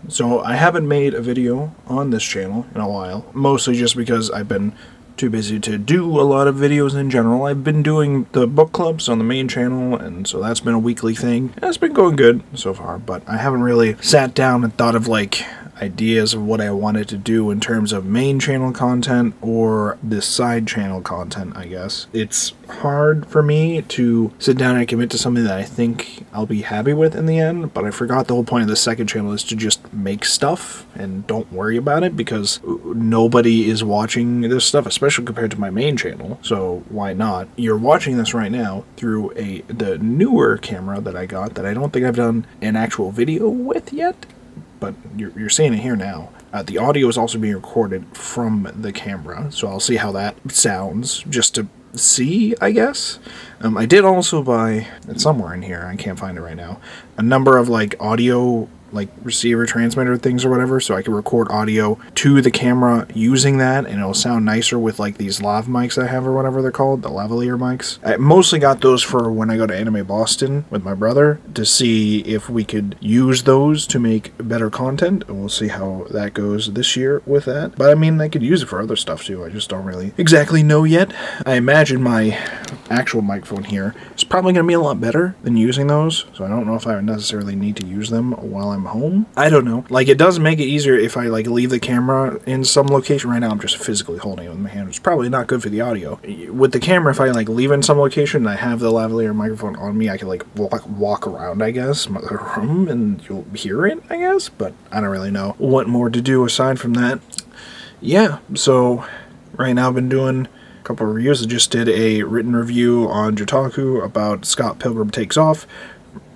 So I haven't made a video on this channel in a while, mostly just because I've been too busy to do a lot of videos in general. I've been doing the book clubs on the main channel, and so that's been a weekly thing. It's been going good so far, but I haven't really sat down and thought of like ideas of what I wanted to do in terms of main channel content or this side channel content, I guess. It's hard for me to sit down and commit to something that I think I'll be happy with in the end, but I forgot the whole point of the second channel is to just make stuff and don't worry about it, because nobody is watching this stuff, especially compared to my main channel, so why not? You're watching this right now through the newer camera that I got that I don't think I've done an actual video with yet, but you're seeing it here now. The audio is also being recorded from the camera, so I'll see how that sounds, just to see, I guess. I did also buy, it's somewhere in here, I can't find it right now, a number of like audio like receiver transmitter things or whatever, so I can record audio to the camera using that, and it'll sound nicer with like these lav mics I have or whatever they're called, the lavalier mics. I mostly got those for when I go to Anime Boston with my brother to see if we could use those to make better content, and we'll see how that goes this year with that. But I mean, I could use it for other stuff too, I just don't really exactly know yet. I imagine my actual microphone here is probably going to be a lot better than using those, so I don't know if I necessarily need to use them while I'm home. I don't know. Like, it does make it easier if I like leave the camera in some location. Right now I'm just physically holding it with my hand, which is probably not good for the audio. With the camera, if I like leave it in some location and I have the lavalier microphone on me, I can like walk around, I guess, my room, and you'll hear it, I guess, but I don't really know what more to do aside from that. Yeah, so right now I've been doing a couple of reviews. I just did a written review on Jotaku about Scott Pilgrim Takes Off.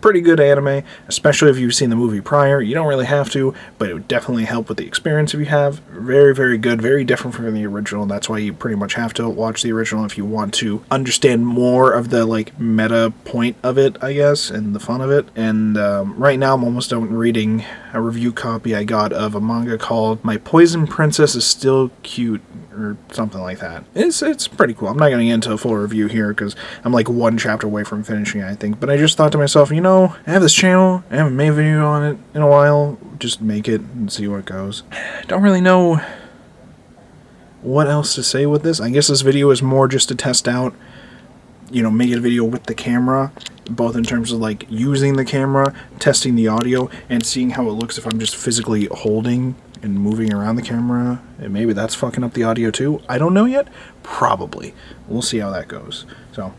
Pretty good anime, especially if you've seen the movie prior. You don't really have to, but it would definitely help with the experience if you have. Very, very good, very different from the original. That's why you pretty much have to watch the original if you want to understand more of the like meta point of it, I guess, and the fun of it. And right now I'm almost done reading a review copy I got of a manga called My Poison Princess is Still Cute, or something like that. It's pretty cool. I'm not going to get into a full review here because I'm like one chapter away from finishing it, I think. But I just thought to myself, you know, I have this channel, I haven't made a video on it in a while, just make it and see where it goes. Don't really know what else to say with this. I guess this video is more just to test out, you know, making a video with the camera, both in terms of like using the camera, testing the audio, and seeing how it looks if I'm just physically holding and moving around the camera, and maybe that's fucking up the audio too. I don't know yet. Probably. We'll see how that goes. So,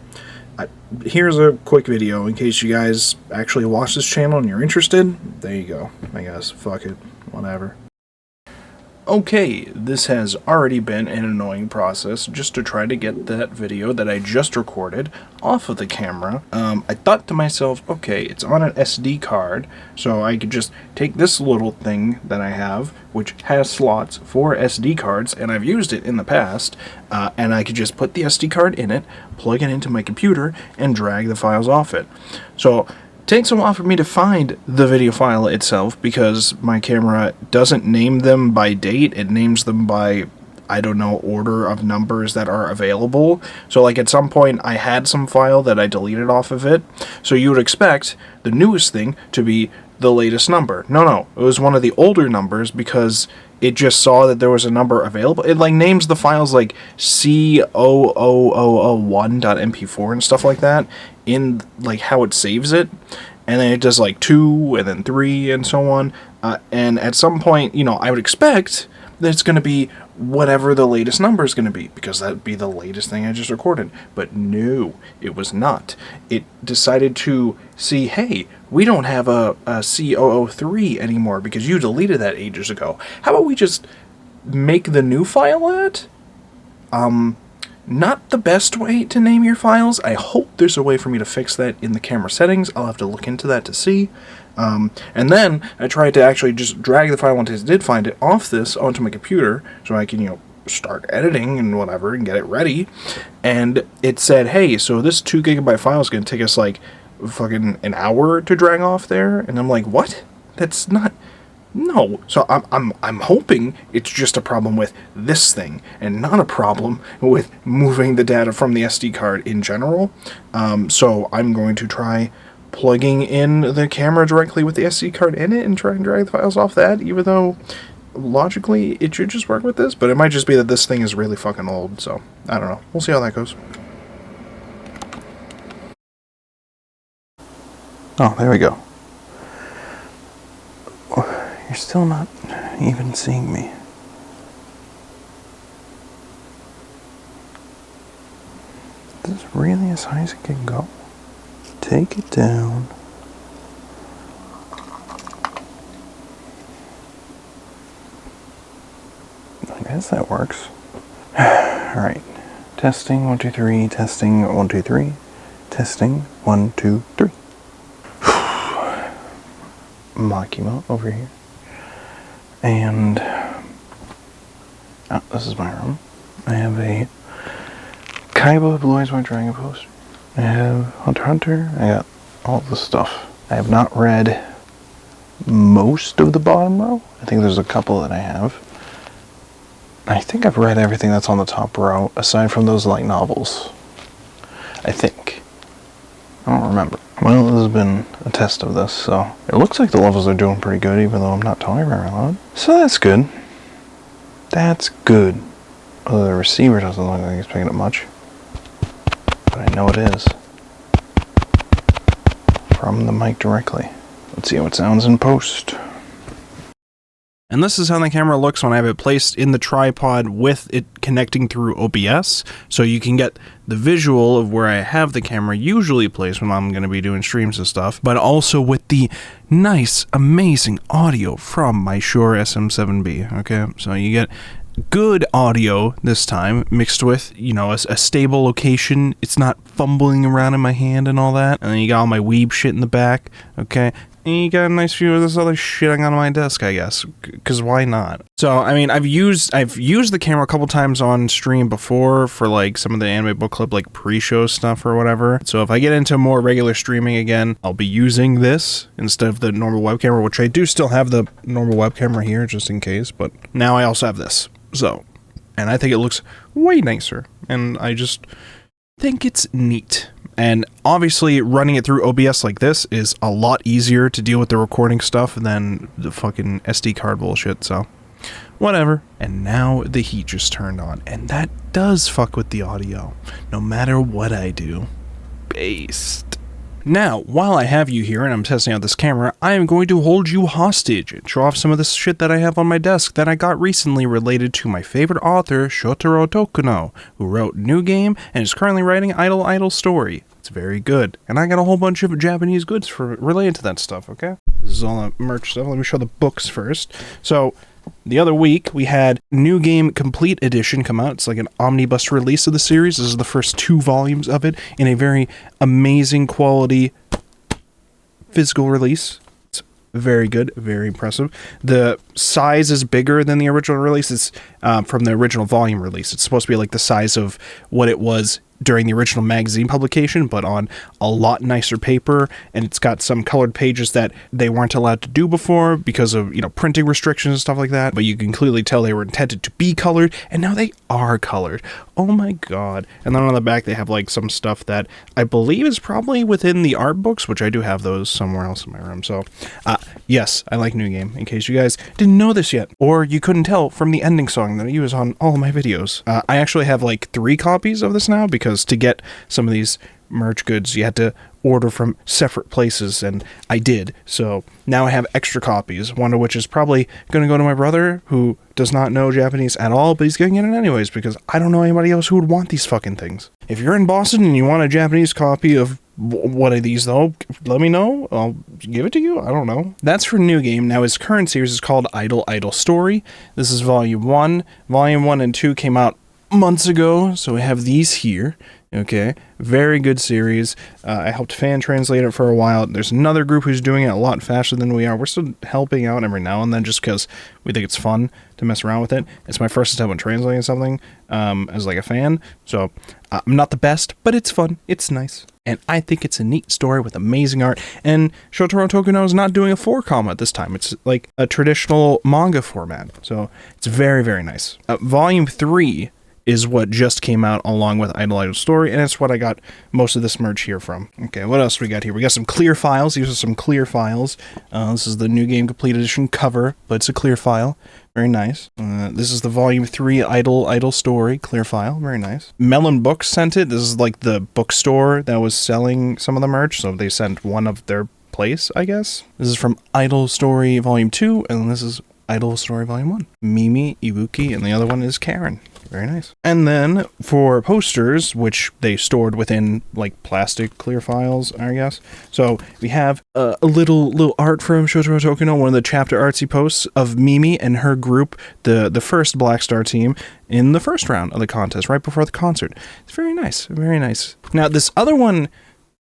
here's a quick video in case you guys actually watch this channel and you're interested. There you go. I guess. Fuck it. Whatever. Okay, this has already been an annoying process just to try to get that video that I just recorded off of the camera. I thought to myself, okay, it's on an SD card, so I could just take this little thing that I have, which has slots for SD cards, and I've used it in the past, and I could just put the SD card in it, plug it into my computer, and drag the files off it. So takes a while for me to find the video file itself because my camera doesn't name them by date, it names them by, I don't know, order of numbers that are available. So like at some point I had some file that I deleted off of it, so you would expect the newest thing to be the latest number. No, it was one of the older numbers because it just saw that there was a number available. It like names the files like C00001.mp4 and stuff like that in like how it saves it, and then it does like 2 and then 3 and so on, and at some point, you know, I would expect that it's going to be whatever the latest number is going to be, because that would be the latest thing I just recorded. But no, it was not. It decided to see, hey, we don't have a C003 anymore because you deleted that ages ago. How about we just make the new file that? Not the best way to name your files. I hope there's a way for me to fix that in the camera settings. I'll have to look into that to see. And then I tried to actually just drag the file once I did find it off this onto my computer so I can, you know, start editing and whatever and get it ready. And it said, hey, so this 2 GB file is going to take us like fucking an hour to drag off there. And I'm like, what? That's not... No. So I'm hoping it's just a problem with this thing and not a problem with moving the data from the SD card in general. So I'm going to try plugging in the camera directly with the SD card in it and try and drag the files off that, even though logically it should just work with this, but it might just be that this thing is really fucking old, so I don't know. We'll see how that goes. Oh, there we go. You're still not even seeing me. Is this really as high as it can go? Take it down. I guess that works. Alright. Testing 1 2 3, testing 1 2 3, testing 1 2 3. Makima over here. And this is my room. I have a Kaiba Blue Eyes White Dragon poster. I have Hunter x Hunter. I got all the stuff. I have not read most of the bottom row. I think there's a couple that I have. I think I've read everything that's on the top row, aside from those light novels. I think. I don't remember. Well, this has been a test of this, so it looks like the levels are doing pretty good, even though I'm not talking very loud. So that's good. That's good. Although the receiver doesn't look like it's picking up much. But I know it is. From the mic directly. Let's see how it sounds in post. And this is how the camera looks when I have it placed in the tripod with it connecting through OBS. So you can get the visual of where I have the camera usually placed when I'm going to be doing streams and stuff, but also with the nice, amazing audio from my Shure SM7B. Okay, so you get good audio this time mixed with, you know, a stable location. It's not fumbling around in my hand and all that. And then you got all my weeb shit in the back. Okay. And you got a nice view of this other shit on my desk, I guess, because why not? So, I mean, I've used the camera a couple times on stream before for, like, some of the anime book club, like, pre-show stuff or whatever. So if I get into more regular streaming again, I'll be using this instead of the normal web camera, which I do still have the normal web camera here, just in case, but now I also have this. So, and I think it looks way nicer, and I just think it's neat. And obviously, running it through OBS like this is a lot easier to deal with the recording stuff than the fucking SD card bullshit, so whatever. And now the heat just turned on, and that does fuck with the audio, no matter what I do. Based. Now, while I have you here and I'm testing out this camera, I am going to hold you hostage and show off some of this shit that I have on my desk that I got recently related to my favorite author, Shotaro Tokuno, who wrote New Game and is currently writing Idle Idle Story. It's very good. And I got a whole bunch of Japanese goods related to that stuff, okay? This is all the merch stuff. Let me show the books first. So, the other week, we had New Game Complete Edition come out. It's like an omnibus release of the series. This is the first 2 volumes of it in a very amazing quality physical release. It's very good, very impressive. The size is bigger than the original release. It's from the original volume release. It's supposed to be like the size of what it was during the original magazine publication, but on a lot nicer paper, and it's got some colored pages that they weren't allowed to do before because of, you know, printing restrictions and stuff like that, but you can clearly tell they were intended to be colored, and now they are colored. Oh my god. And then on the back they have like some stuff that I believe is probably within the art books, which I do have those somewhere else in my room. So yes, I like New Game, in case you guys didn't know this yet, or you couldn't tell from the ending song that I use on all my videos. I actually have like 3 copies of this now, because to get some of these merch goods you had to order from separate places, and I did. So now I have extra copies, one of which is probably going to go to my brother, who does not know Japanese at all, but he's going to get it anyways, because I don't know anybody else who would want these fucking things. If you're in Boston and you want a Japanese copy of one of these, though, let me know. I'll give it to you. I don't know. That's for New Game. Now, his current series is called Idle Idle Story. This is Volume 1. Volume 1 and 2 came out months ago, so we have these here. Okay, very good series. I helped fan translate it for a while. There's another group who's doing it a lot faster than we are. We're still helping out every now and then just because we think it's fun to mess around with it. It's my first attempt when translating something as like a fan, so I'm not the best, but it's fun. It's nice. And I think it's a neat story with amazing art. And Shotaro Tokuno is not doing a 4-comma this time. It's like a traditional manga format. So it's very, very nice. Volume 3 is what just came out along with Idol Story, and it's what I got most of this merch here from. Okay, what else we got here? We got some clear files. These are some clear files. This is the New Game Complete Edition cover, but it's a clear file. Very nice. This is the Volume 3 Idol Story clear file. Very nice. Melon Books sent it. This is like the bookstore that was selling some of the merch, so they sent one of their place, I guess. This is from Idol Story Volume 2, and this is Idol Story Volume 1. Mimi, Ibuki, and the other one is Karen. Very nice. And then for posters, which they stored within like plastic clear files, I guess. So we have a little art from Shotaro Tokino, one of the chapter artsy posts of Mimi and her group, the first Black Star team, in the first round of the contest, right before the concert. It's very nice. Very nice. Now, this other one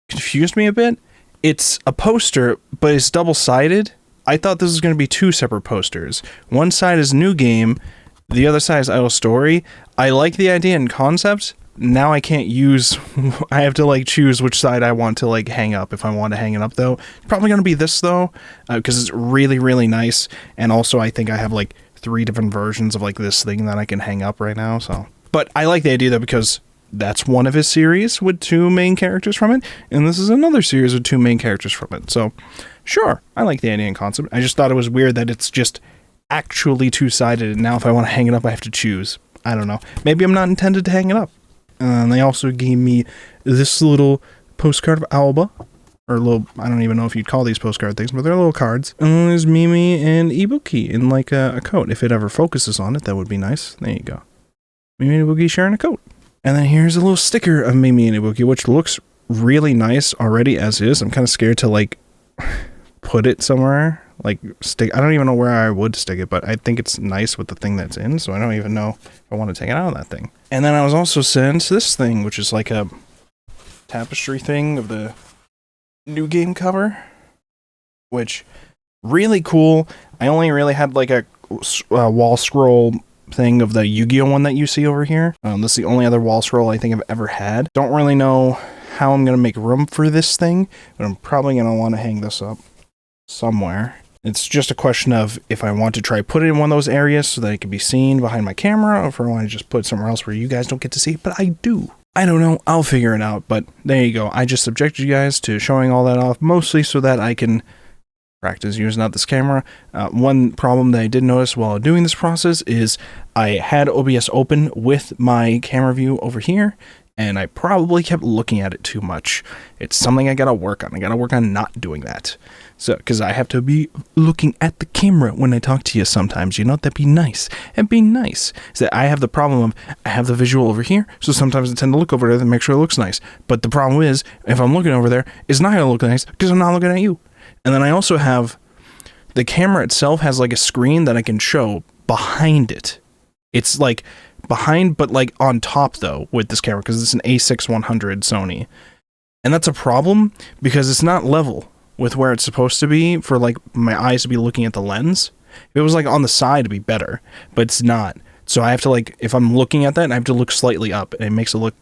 confused me a bit. It's a poster, but it's double-sided. I thought this was going to be two separate posters. One side is New Game, the other side is Idol Story. I like the idea and concept. Now I can't use... I have to, like, choose which side I want to, like, hang up, if I want to hang it up, though. It's probably going to be this, though, because it's really, really nice. And also, I think I have, like, 3 different versions of, like, this thing that I can hang up right now, so... But I like the idea, though, because that's one of his series with 2 main characters from it, and this is another series with 2 main characters from it, so... Sure, I like the idea and concept. I just thought it was weird that it's just actually two-sided, and now if I want to hang it up, I have to choose. I don't know. Maybe I'm not intended to hang it up. And they also gave me this little postcard of Alba, or little, I don't even know if you'd call these postcard things, but they're little cards. And then there's Mimi and Ibuki in like a coat. If it ever focuses on it, that would be nice. There you go. Mimi and Ibuki sharing a coat. And then here's a little sticker of Mimi and Ibuki, which looks really nice already as is. I'm kind of scared to like put it somewhere. Like, stick. I don't even know where I would stick it, but I think it's nice with the thing that's in, so I don't even know if I want to take it out of that thing. And then I was also sent this thing, which is like a tapestry thing of the New Game cover, which, really cool. I only really had like a wall scroll thing of the Yu-Gi-Oh! One that you see over here. This is the only other wall scroll I think I've ever had. Don't really know how I'm going to make room for this thing, but I'm probably going to want to hang this up somewhere. It's just a question of if I want to try put it in one of those areas so that it can be seen behind my camera, or if I want to just put it somewhere else where you guys don't get to see it, but I do. I don't know. I'll figure it out, but there you go. I just subjected you guys to showing all that off, mostly so that I can practice using out this camera. One problem that I did notice while doing this process is I had OBS open with my camera view over here, and I probably kept looking at it too much. It's something I gotta work on. I gotta work on not doing that. So, because I have to be looking at the camera when I talk to you sometimes, you know? That'd be nice. It'd be nice. So I have the problem of, I have the visual over here, so sometimes I tend to look over there to make sure it looks nice. But the problem is, if I'm looking over there, it's not gonna look nice, because I'm not looking at you. And then I also have, the camera itself has like a screen that I can show behind it. It's like behind, but like on top though, with this camera, because it's an A6100 Sony. And that's a problem, because it's not level with where it's supposed to be for like my eyes to be looking at the lens. If it was like on the side, it'd be better, but it's not. So I have to like, if I'm looking at that, I have to look slightly up, and it makes it look,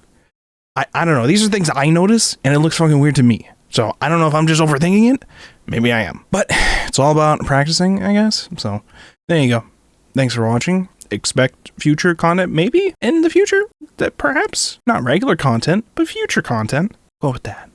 I don't know. These are things I notice, and it looks fucking weird to me. So I don't know if I'm just overthinking it. Maybe I am. But it's all about practicing, I guess. So there you go. Thanks for watching. Expect future content, maybe in the future. That perhaps not regular content, but future content. Go with that.